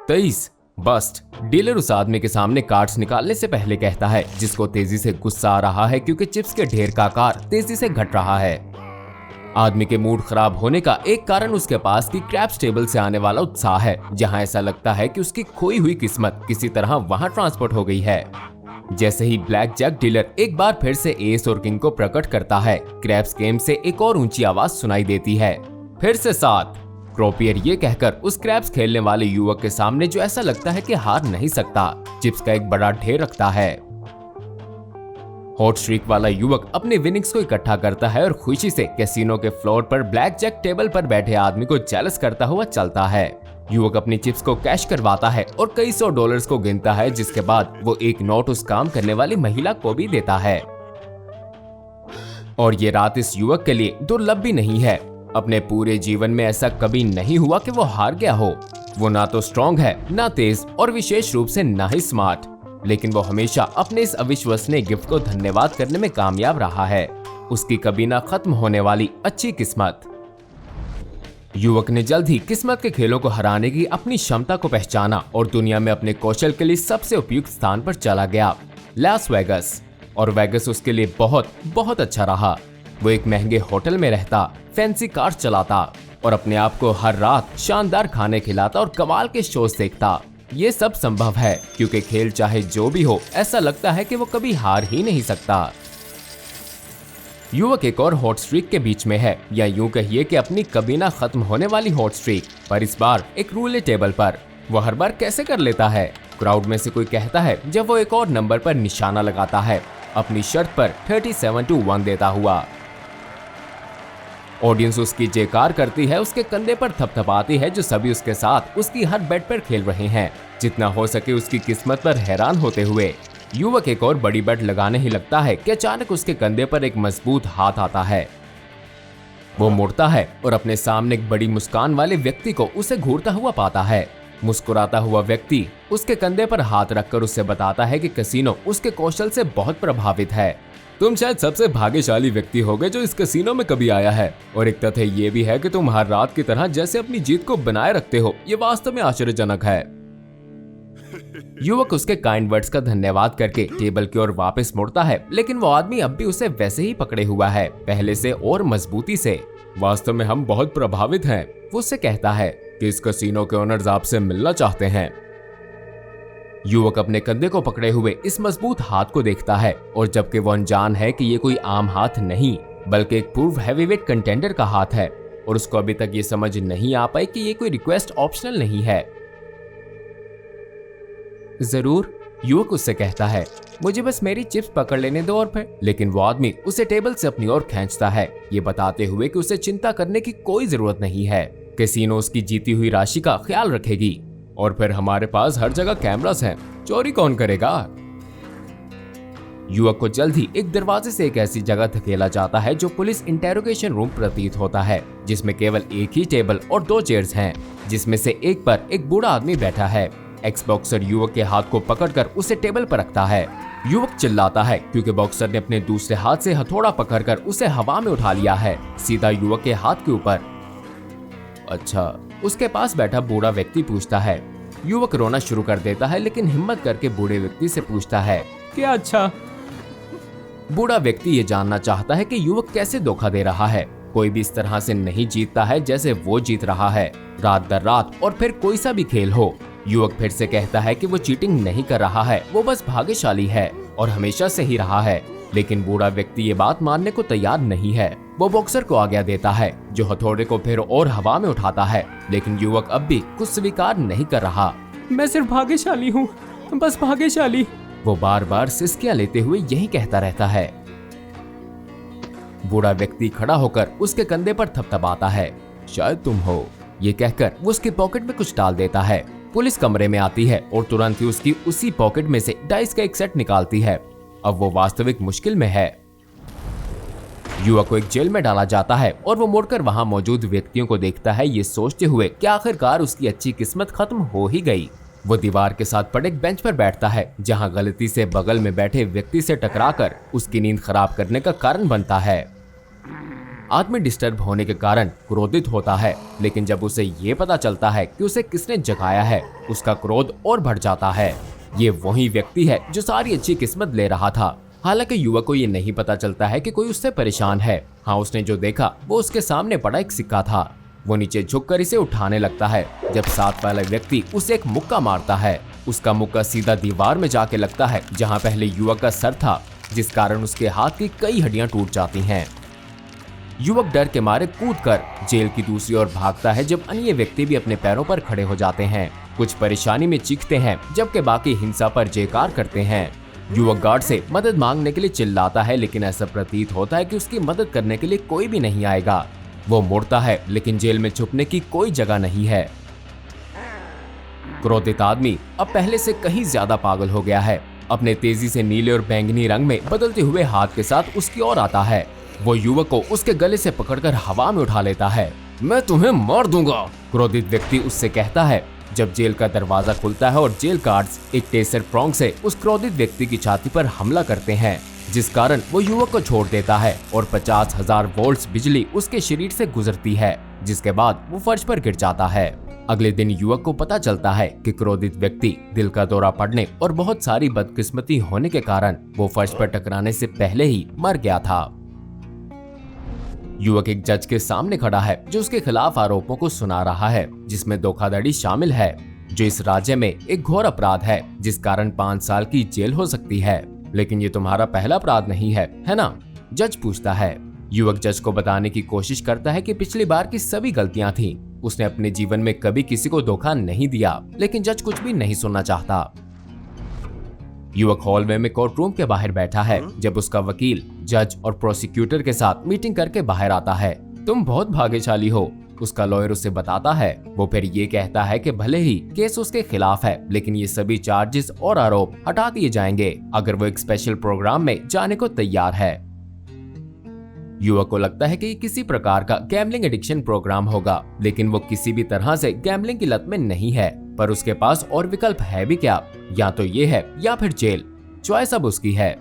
23 bast. Dealer उस आदमी के सामने कार्ड्स निकालने से पहले कहता है, जिसको तेजी से गुस्सा आ रहा है क्योंकि चिप्स के ढेर का आकार तेजी से घट रहा है। आदमी के मूड खराब होने का एक कारण उसके पास की क्रैप्स टेबल से आने वाला उत्साह है, जहां ऐसा लगता है कि उसकी खोई हुई किस्मत किसी तरह वहां ट्रांसपोर्ट हो गई है। जैसे ही ब्लैक जैक डीलर एक बार फिर से एस और किंग को प्रकट करता है, क्रैप्स गेम से एक और ऊंची आवाज सुनाई देती है, फिर से 7। क्रोपियर ये कहकर उस क्रैप्स खेलने वाले युवक के सामने, जो ऐसा लगता है कि हार नहीं सकता, चिप्स का एक बड़ा ढेर रखता है। हॉट स्ट्रीक वाला युवक अपने विनिंग्स को इकट्ठा करता है और खुशी से कैसीनो के फ्लोर पर ब्लैक जैक टेबल पर बैठे आदमी को जेलस करता हुआ चलता है। युवक अपनी चिप्स को कैश करवाता है और कई $100 को गिनता है, जिसके बाद वो एक नोट उस काम करने वाली महिला को भी देता है। और ये रात इस युवक के लिए दुर्लभ भी नहीं है। अपने पूरे जीवन में ऐसा कभी नहीं हुआ कि वो हार गया हो। वो ना तो स्ट्रॉन्ग है, ना तेज और विशेष रूप से ना ही स्मार्ट, लेकिन वो हमेशा अपने इस अविश्वसनीय गिफ्ट को धन्यवाद करने में कामयाब रहा है। उसकी कभी ना खत्म होने वाली अच्छी किस्मत। युवक ने जल्द ही किस्मत के खेलों को हराने की अपनी क्षमता को पहचाना और दुनिया में अपने कौशल के लिए सबसे उपयुक्त स्थान पर चला गया, लास वेगस। और वेगस उसके लिए बहुत बहुत अच्छा रहा। वो एक महंगे होटल में रहता, फैंसी कार चलाता और अपने आप को हर रात शानदार खाने खिलाता और कमाल के शोज देखता। ये सब संभव है क्योंकि खेल चाहे जो भी हो, ऐसा लगता है कि वो कभी हार ही नहीं सकता। युवक एक और हॉट स्ट्रीक के बीच में है, या यूं कहिए कि अपनी कभी ना खत्म होने वाली हॉट स्ट्रीक, पर इस बार एक रूले टेबल पर। वो हर बार कैसे कर लेता है? क्राउड में से कोई कहता है जब वो एक और नंबर पर निशाना लगाता है, अपनी शर्त पर 37-1 देता हुआ। ऑडियंस उसकी जयकार करती है, उसके कंधे पर थपथपाती है, जो सभी उसके साथ उसकी हर बेट पर खेल रहे हैं, जितना हो सके उसकी किस्मत पर हैरान होते हुए। युवक एक और बड़ी बेट लगाने ही लगता है कि अचानक उसके कंधे पर एक मजबूत हाथ आता है। वो मुड़ता है और अपने सामने एक बड़ी मुस्कान वाले व्यक्ति को उसे घूरता हुआ पाता है। मुस्कुराता हुआ व्यक्ति उसके कंधे पर हाथ रखकर उसे बताता है कि कैसीनो उसके कौशल से बहुत प्रभावित है। तुम शायद सबसे भाग्यशाली व्यक्ति होगे जो इस कैसीनो में कभी आया है, और एक तथ्य ये भी है कि तुम हर रात की तरह जैसे अपनी जीत को बनाए रखते हो। ये वास्तव में आश्चर्यजनक है। युवक उसके काइंड वर्ड्स का धन्यवाद करके टेबल की ओर वापस मुड़ता है, लेकिन वो आदमी अब भी उसे वैसे ही पकड़े हुआ है, पहले से और मजबूती से। वास्तव में हम बहुत प्रभावित हैं, वो उससे कहता है कि इस कैसीनो के ओनर्स आपसे मिलना चाहते हैं। युवक अपने कंधे को पकड़े हुए इस मजबूत हाथ को देखता है, और जबकि वो अनजान है कि ये कोई आम हाथ नहीं बल्कि एक पूर्व हैवीवेट कंटेंडर का हाथ है, और उसको अभी तक ये समझ नहीं आ पाई कि ये कोई रिक्वेस्ट ऑप्शनल नहीं है। जरूर, युवक उससे कहता है, मुझे बस मेरी चिप्स पकड़ लेने दो और फिर। लेकिन वो आदमी उसे टेबल से अपनी ओर खींचता है, ये बताते हुए कि उसे चिंता करने की कोई जरूरत नहीं है। कैसीनो उसकी जीती हुई राशि का ख्याल रखेगी, और फिर हमारे पास हर जगह कैमरास हैं, चोरी कौन करेगा? युवक को जल्द ही एक दरवाजे से एक ऐसी जगह धकेला जाता है जो पुलिस इंटेरोगेशन रूम प्रतीत होता है, जिसमें केवल एक ही टेबल और 2 चेयर्स हैं, जिसमें से एक पर एक बूढ़ा आदमी बैठा है। एक्स बॉक्सर युवक के हाथ को पकड़कर उसे टेबल पर रखता है। युवक चिल्लाता है क्योंकि बॉक्सर ने अपने दूसरे हाथ से हथौड़ा पकड़कर उसे हवा में उठा लिया है, सीधा युवक के हाथ के ऊपर। अच्छा, उसके पास बैठा बूढ़ा व्यक्ति पूछता है। युवक रोना शुरू कर देता है, लेकिन हिम्मत करके बूढ़े व्यक्ति से पूछता है, क्या अच्छा? बूढ़ा व्यक्ति ये जानना चाहता है कि युवक कैसे धोखा दे रहा है। कोई भी इस तरह से नहीं जीतता है जैसे वो जीत रहा है, रात दर रात, और फिर कोई सा भी खेल हो। युवक फिर से कहता है कि वो चीटिंग नहीं कर रहा है, वो बस भाग्यशाली है और हमेशा से ही रहा है। लेकिन बूढ़ा व्यक्ति ये बात मानने को तैयार नहीं है। वो बॉक्सर को आज्ञा देता है, जो हथौड़े को फिर और हवा में उठाता है, लेकिन युवक अब भी कुछ स्वीकार नहीं कर रहा। मैं सिर्फ भाग्यशाली हूँ, बस भाग्यशाली। वो बार बार सिसकियां लेते हुए यही कहता रहता है। बूढ़ा व्यक्ति खड़ा होकर उसके कंधे पर थपथपाता है। शायद तुम हो, ये कहकर वो उसके पॉकेट में कुछ डाल देता है। पुलिस कमरे में आती है और तुरंत ही उसकी उसी पॉकेट में से डाइस का एक सेट निकालती है। अब वो वास्तविक मुश्किल में है। युवक को एक जेल में डाला जाता है और वो मुड़कर वहां मौजूद व्यक्तियों को देखता है, ये सोचते हुए कि आखिरकार उसकी अच्छी किस्मत खत्म हो ही गई। वो दीवार के साथ पड़े एक बेंच पर बैठता है, जहां गलती से बगल में बैठे व्यक्ति से टकराकर उसकी नींद खराब करने का कारण बनता है। आदमी डिस्टर्ब होने के कारण क्रोधित होता है, लेकिन जब उसे ये पता चलता है कि उसे किसने जगाया है, उसका क्रोध और बढ़ जाता है। ये वही व्यक्ति है जो सारी अच्छी किस्मत ले रहा था। हालांकि युवक को ये नहीं पता चलता है कि कोई उससे परेशान है। हाँ, उसने जो देखा वो उसके सामने पड़ा एक सिक्का था। वो नीचे झुककर इसे उठाने लगता है जब साथ वाला व्यक्ति उसे एक मुक्का मारता है। उसका मुक्का सीधा दीवार में जाके लगता है जहाँ पहले युवक का सर था, जिस कारण उसके हाथ की कई हड्डियां टूट जाती हैं। युवक डर के मारे कूदकर जेल की दूसरी ओर भागता है जब अन्य व्यक्ति भी अपने पैरों पर खड़े हो जाते हैं। कुछ परेशानी में चीखते हैं जबकि बाकी हिंसा पर जयकार करते हैं। युवक गार्ड से मदद मांगने के लिए चिल्लाता है, लेकिन ऐसा प्रतीत होता है कि उसकी मदद करने के लिए कोई भी नहीं आएगा। वो मुड़ता है, लेकिन जेल में छुपने की कोई जगह नहीं है। क्रोधित आदमी अब पहले से कहीं ज्यादा पागल हो गया है। अपने तेजी से नीले और बैंगनी रंग में बदलते हुए हाथ के साथ उसकी ओर आता है। वो युवक को उसके गले से पकड़कर हवा में उठा लेता है। मैं तुम्हें मार दूंगा, क्रोधित व्यक्ति उससे कहता है। जब जेल का दरवाजा खुलता है और जेल गार्ड्स एक टेसर प्रॉन्ग से उस क्रोधित व्यक्ति की छाती पर हमला करते हैं, जिस कारण वो युवक को छोड़ देता है और 50,000 वोल्ट्स बिजली उसके शरीर से गुजरती है, जिसके बाद वो फर्श पर गिर जाता है। अगले दिन युवक को पता चलता है कि क्रोधित व्यक्ति दिल का दौरा पड़ने और बहुत सारी बदकिस्मती होने के कारण वो फर्श पर टकराने से पहले ही मर गया था। युवक एक जज के सामने खड़ा है जो उसके खिलाफ आरोपों को सुना रहा है, जिसमें धोखाधड़ी शामिल है, जो इस राज्य में एक घोर अपराध है जिस कारण 5 साल की जेल हो सकती है। लेकिन ये तुम्हारा पहला अपराध नहीं है ना? जज पूछता है। युवक जज को बताने की कोशिश करता है कि पिछली बार की सभी गलतियां थीं। उसने अपने जीवन में कभी किसी को धोखा नहीं दिया, लेकिन जज कुछ भी नहीं सुनना चाहता। युवक हॉलवे में कोर्ट रूम के बाहर बैठा है जब उसका वकील जज और प्रोसिक्यूटर के साथ मीटिंग करके बाहर आता है। तुम बहुत भाग्यशाली हो, उसका लॉयर उसे बताता है। वो फिर ये कहता है कि भले ही केस उसके खिलाफ है, लेकिन ये सभी चार्जेस और आरोप हटा दिए जाएंगे अगर वो एक स्पेशल प्रोग्राम में जाने को तैयार है। युवक को लगता है कि ये किसी प्रकार का गैम्बलिंग एडिक्शन प्रोग्राम होगा, लेकिन वो किसी भी तरह से गैम्बलिंग की लत में नहीं है। पर उसके पास और विकल्प है भी क्या? या तो ये है या फिर जेल। चॉइस अब उसकी है।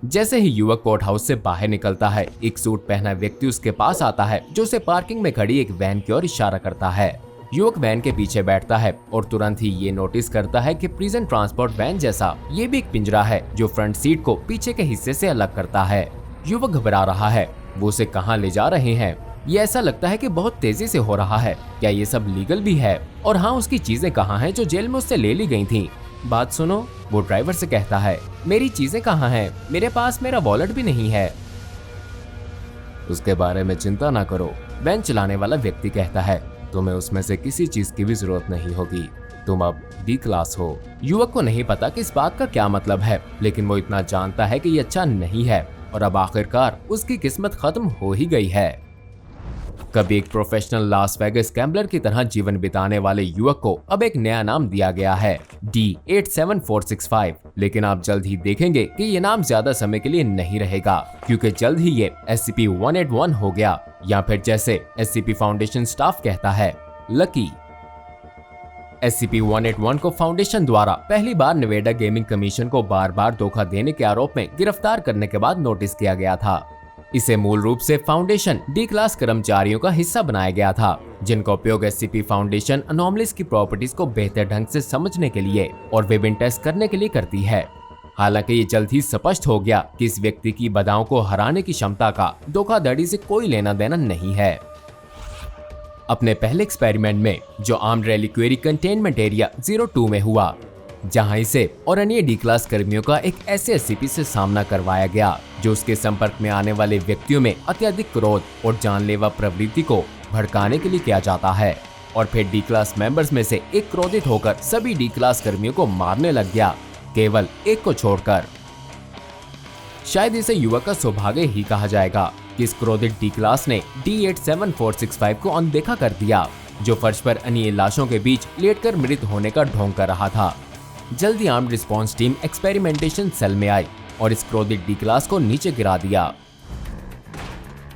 जैसे ही युवक कोर्ट हाउस से बाहर निकलता है, एक सूट पहना व्यक्ति उसके पास आता है जो उसे पार्किंग में खड़ी एक वैन की ओर इशारा करता है। युवक वैन के पीछे बैठता है और तुरंत ही ये नोटिस करता है कि प्रिजन ट्रांसपोर्ट वैन जैसा ये भी एक पिंजरा है जो फ्रंट सीट को पीछे के हिस्से से अलग करता है। युवक घबरा रहा है, वो उसे कहाँ ले जा रहे हैं? ये ऐसा लगता है कि बहुत तेजी से हो रहा है। क्या ये सब लीगल भी है? और हाँ, उसकी चीजें कहाँ हैं जो जेल में उससे ले ली गई थीं? बात सुनो, वो ड्राइवर से कहता है। मेरी चीजें कहाँ हैं? मेरे पास मेरा वॉलेट भी नहीं है। उसके बारे में चिंता ना करो, वैन चलाने वाला व्यक्ति कहता है। तुम्हें उसमें से किसी चीज की भी जरूरत नहीं होगी, तुम अब डी क्लास हो। युवक को नहीं पता कि इस बात का क्या मतलब है, लेकिन वो इतना जानता है कि ये अच्छा नहीं है और अब आखिरकार उसकी किस्मत खत्म हो ही गई है। कभी एक प्रोफेशनल लास वेगास गैम्बलर की तरह जीवन बिताने वाले युवक को अब एक नया नाम दिया गया है, D87465। लेकिन आप जल्द ही देखेंगे कि ये नाम ज्यादा समय के लिए नहीं रहेगा, क्योंकि जल्द ही ये SCP-181 हो गया, या फिर जैसे SCP फाउंडेशन स्टाफ कहता है, लकी। SCP-181 को फाउंडेशन द्वारा पहली बार नेवेडा गेमिंग कमीशन को बार बार धोखा देने के आरोप में गिरफ्तार करने के बाद नोटिस किया गया था। इसे मूल रूप से फाउंडेशन डी क्लास कर्मचारियों का हिस्सा बनाया गया था, जिनका उपयोग SCP फाउंडेशन अनोमलीज की प्रॉपर्टीज को बेहतर ढंग से समझने के लिए और विभिन्न टेस्ट करने के लिए करती है। हालांकि ये जल्द ही स्पष्ट हो गया कि इस व्यक्ति की बाधाओं को हराने की क्षमता का धोखाधड़ी से कोई लेना देना नहीं है। अपने पहले एक्सपेरिमेंट में, जो आर्म्ड रेलिक्वेरी कंटेनमेंट एरिया 02 में हुआ, जहां इसे और अन्य डी क्लास कर्मियों का एक ऐसे SCP से सामना करवाया गया जो उसके संपर्क में आने वाले व्यक्तियों में अत्यधिक क्रोध और जानलेवा प्रवृत्ति को भड़काने के लिए किया जाता है, और फिर डी क्लास मेंबर्स में से एक क्रोधित होकर सभी डी क्लास कर्मियों को मारने लग गया, केवल एक को छोड़कर। शायद इसे युवक का सौभाग्य ही कहा जाएगा कि इस क्रोधित डी क्लास ने D87465 को अनदेखा कर दिया, जो फर्श पर अन्य लाशों के बीच लेटकर मृत होने का ढोंग कर रहा था। जल्दी armed response team experimentation cell में आई और इस क्रोधित डी क्लास को नीचे गिरा दिया।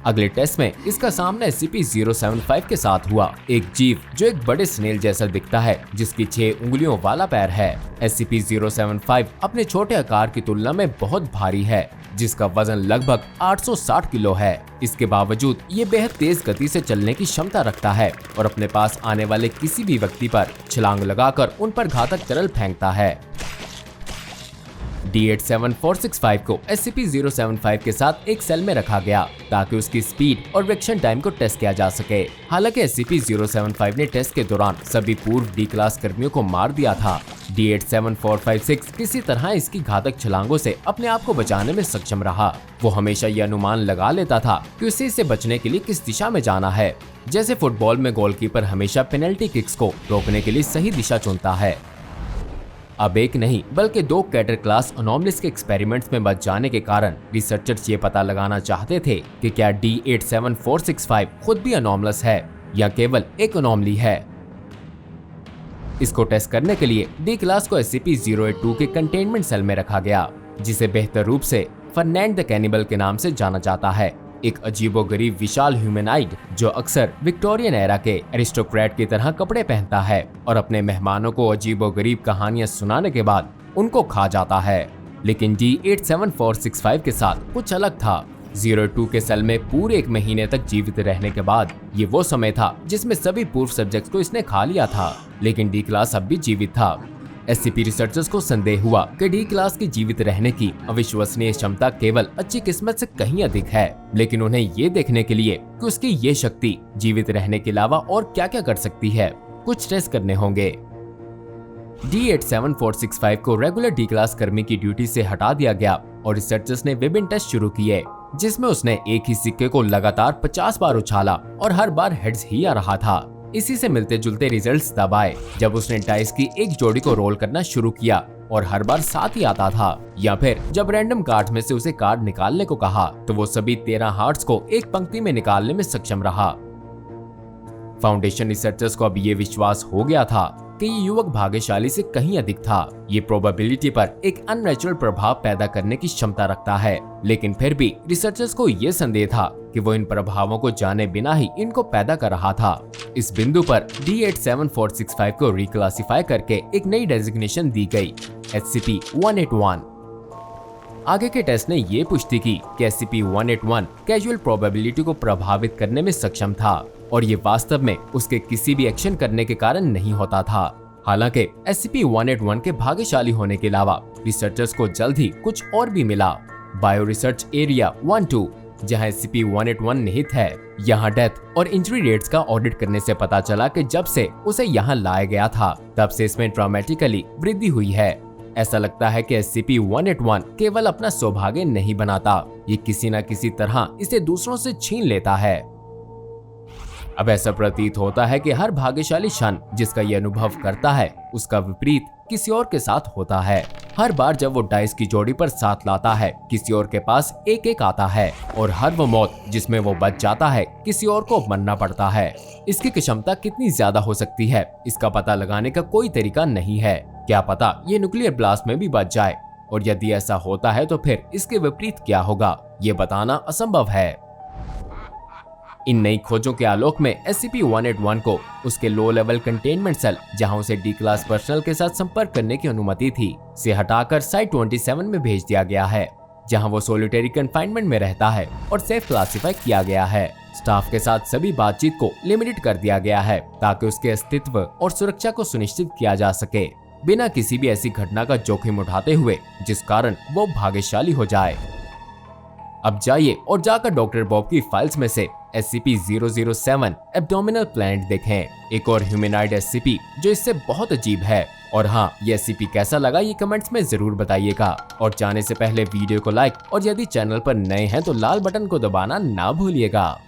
अगले टेस्ट में इसका सामना SCP-075 के साथ हुआ, एक जीव जो एक बड़े स्नेल जैसा दिखता है जिसकी 6 उंगलियों वाला पैर है। SCP-075 अपने छोटे आकार की तुलना में बहुत भारी है, जिसका वजन लगभग 860 किलो है। इसके बावजूद ये बेहद तेज गति से चलने की क्षमता रखता है और अपने पास आने वाले किसी भी व्यक्ति पर छलांग लगाकर उन पर घातक तरल फेंकता है। D87465 को SCP-075 के साथ एक सेल में रखा गया ताकि उसकी स्पीड और रिएक्शन टाइम को टेस्ट किया जा सके। हालांकि SCP-075 ने टेस्ट के दौरान सभी पूर्व D क्लास कर्मियों को मार दिया था। D87456 किसी तरह इसकी घातक छलांगों से अपने आप को बचाने में सक्षम रहा। वो हमेशा ये अनुमान लगा लेता था कि उसे इससे बचने के लिए किस दिशा में जाना है, जैसे फुटबॉल में गोलकीपर हमेशा पेनल्टी किक्स को रोकने के लिए सही दिशा चुनता है। अब एक नहीं बल्कि 2 कैटर क्लास अनोमलीज के एक्सपेरिमेंट्स में बच जाने के कारण रिसर्चर्स ये पता लगाना चाहते थे कि क्या D87465 खुद भी अनोमलस है या केवल एक अनोमली है। इसको टेस्ट करने के लिए D क्लास को SCP-082 के कंटेनमेंट सेल में रखा गया, जिसे बेहतर रूप से फर्नैंड द कैनिबल के नाम से जाना जाता है। एक अजीबोगरीब विशाल ह्यूमनाइड जो अक्सर विक्टोरियन एरा के एरिस्टोक्रेट की तरह कपड़े पहनता है और अपने मेहमानों को अजीबोगरीब कहानियां सुनाने के बाद उनको खा जाता है। लेकिन D87465 के साथ कुछ अलग था। 02 के सेल में पूरे 1 महीने तक जीवित रहने के बाद ये वो समय था जिसमें सभी पूर्व सब्जेक्ट्स को इसने खा लिया था, लेकिन D क्लास अब भी जीवित था। SCP रिसर्चर्स को संदेह हुआ कि D क्लास की जीवित रहने की अविश्वसनीय क्षमता केवल अच्छी किस्मत से कहीं अधिक है, लेकिन उन्हें ये देखने के लिए कि उसकी ये शक्ति जीवित रहने के अलावा और क्या क्या कर सकती है, कुछ टेस्ट करने होंगे। D87465 को रेगुलर D क्लास कर्मी की ड्यूटी से हटा दिया गया और रिसर्चर्स ने विभिन्न टेस्ट शुरू किए, जिसमें उसने एक ही सिक्के को लगातार 50 बार उछाला और हर बार हेड्स ही आ रहा था। इसी से मिलते जुलते रिजल्ट्स तब आए जब उसने डाइस की एक जोड़ी को रोल करना शुरू किया और हर बार साथ ही आता था, या फिर जब रैंडम कार्ड में से उसे कार्ड निकालने को कहा तो वो सभी 13 हार्ट्स को एक पंक्ति में निकालने में सक्षम रहा। फाउंडेशन रिसर्चर्स को अब ये विश्वास हो गया था कि ये युवक भाग्यशाली से कहीं अधिक था। ये प्रोबेबिलिटी पर एक अननेचुरल प्रभाव पैदा करने की क्षमता रखता है, लेकिन फिर भी रिसर्चर्स को ये संदेह था कि वो इन प्रभावों को जाने बिना ही इनको पैदा कर रहा था। इस बिंदु पर D87465 को रिक्लासिफाई करके एक नई डेजिग्नेशन दी गई, SCP-181। आगे के टेस्ट ने ये पुष्टि की कि SCP-181 कैजुअल प्रोबेबिलिटी को प्रभावित करने में सक्षम था और ये वास्तव में उसके किसी भी एक्शन करने के कारण नहीं होता था। हालांकि SCP-181 के भाग्यशाली होने के अलावा रिसर्चर्स को जल्द ही कुछ और भी मिला। बायो रिसर्च एरिया 1-2 जहां SCP-181 निहित है, यहाँ डेथ और इंजरी रेट्स का ऑडिट करने से पता चला कि जब से उसे यहाँ लाया गया था तब से इसमें ड्रामेटिकली वृद्धि हुई है। ऐसा लगता है कि SCP-181 केवल अपना सौभाग्य नहीं बनाता, ये किसी न किसी तरह इसे दूसरों से छीन लेता है। अब ऐसा प्रतीत होता है कि हर भाग्यशाली क्षण जिसका ये अनुभव करता है उसका विपरीत किसी और के साथ होता है। हर बार जब वो डाइस की जोड़ी पर साथ लाता है किसी और के पास एक एक आता है और हर वो मौत जिसमें वो बच जाता है किसी और को मरना पड़ता है। इसकी क्षमता कितनी ज्यादा हो सकती है इसका पता लगाने का कोई तरीका नहीं है। क्या पता ये न्यूक्लियर ब्लास्ट में भी बच जाए, और यदि ऐसा होता है तो फिर इसके विपरीत क्या होगा ये बताना असंभव है। इन नई खोजों के आलोक में SCP-181 को उसके लो लेवल कंटेनमेंट सेल, जहां उसे D क्लास पर्सनल के साथ संपर्क करने की अनुमति थी, से हटाकर साइट 27 में भेज दिया गया है, जहां वो सोलिटरी कन्फाइनमेंट में रहता है और सेफ क्लासिफाई किया गया है। स्टाफ के साथ सभी बातचीत को लिमिटेड कर दिया गया है ताकि उसके अस्तित्व और सुरक्षा को सुनिश्चित किया जा सके, बिना किसी भी ऐसी घटना का जोखिम उठाते हुए जिस कारण वो भाग्यशाली हो जाए। अब जाइए और जाकर डॉक्टर बॉब की फाइल्स में से SCP-007 एब्डोमिनल प्लैनेट देखें, एक और ह्यूमनॉइड SCP जो इससे बहुत अजीब है। और हाँ, ये SCP कैसा लगा ये कमेंट्स में जरूर बताइएगा। और जाने से पहले वीडियो को लाइक और यदि चैनल पर नए हैं तो लाल बटन को दबाना ना भूलिएगा।